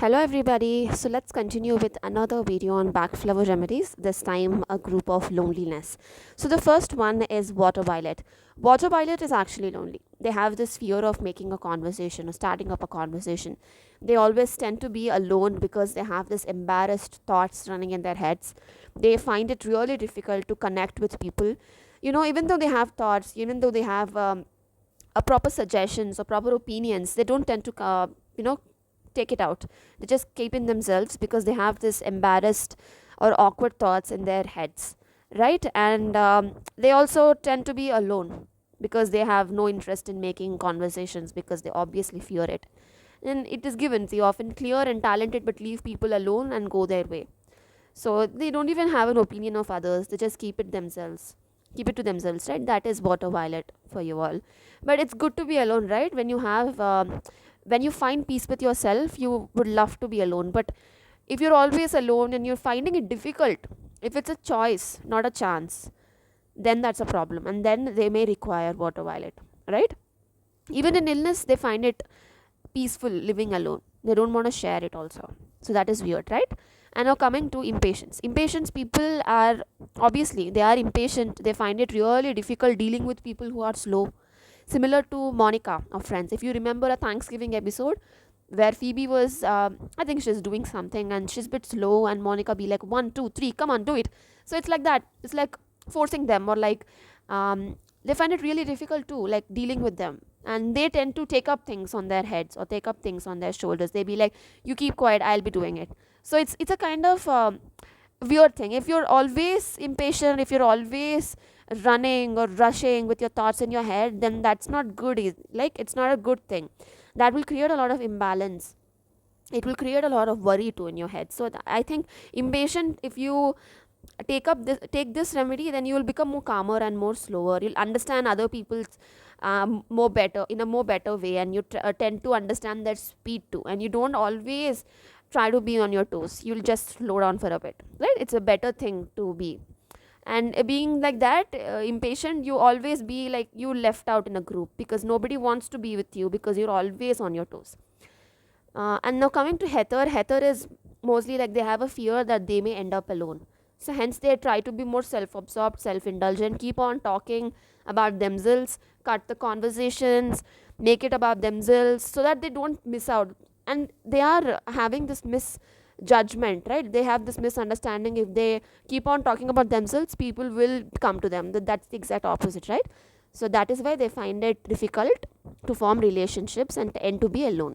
Hello everybody. So let's continue with another video on backflower remedies, this time a group of loneliness. So the first one is water violet. Water violet is actually lonely. They have this fear of making a conversation or starting up a conversation. They always tend to be alone because they have this embarrassed thoughts running in their heads. They find it really difficult to connect with people. Even though they have thoughts, even though they have a proper suggestions or proper opinions, they don't tend to take it out. They just keep in themselves because they have this embarrassed or awkward thoughts in their heads, right? And they also tend to be alone because they have no interest in making conversations because they obviously fear it. And it is given, they often clear and talented but leave people alone and go their way. So they don't even have an opinion of others, they just keep it to themselves, right? That is water violet for you all. But it's good to be alone, right? When you find peace with yourself, you would love to be alone. But if you're always alone and you're finding it difficult, if it's a choice not a chance, then that's a problem, and then they may require water violet, right? Even in illness they find it peaceful living alone, they don't want to share it also. So that is weird, right? And now coming to impatience people are, obviously they are impatient, they find it really difficult dealing with people who are slow, similar to Monica of Friends. If you remember a Thanksgiving episode where Phoebe was, I think she's doing something and she's a bit slow, and Monica be like, 1, 2, 3, come on, do it. So it's like that. It's like forcing them, or like they find it really difficult too, like dealing with them. And they tend to take up things on their heads or take up things on their shoulders. They be like, you keep quiet, I'll be doing it. So it's a kind of weird thing. If you're always impatient, if you're always running or rushing with your thoughts in your head, then that's not good. Like, it's not a good thing. That will create a lot of imbalance, it will create a lot of worry too in your head. So I think impatient, if you take this remedy, then you will become more calmer and more slower. You'll understand other people's more better, in a more better way, and you tend to understand their speed too, and you don't always try to be on your toes. You'll just slow down for a bit, right? It's a better thing to be. And being like that, impatient, you always be like you left out in a group because nobody wants to be with you because you're always on your toes. And now coming to Heather is mostly like they have a fear that they may end up alone. So hence they try to be more self-absorbed, self-indulgent, keep on talking about themselves, cut the conversations, make it about themselves so that they don't miss out. And they are having this misjudgment, right? They have this misunderstanding. If they keep on talking about themselves, people will come to them. That's the exact opposite, right? So that is why they find it difficult to form relationships and tend to be alone.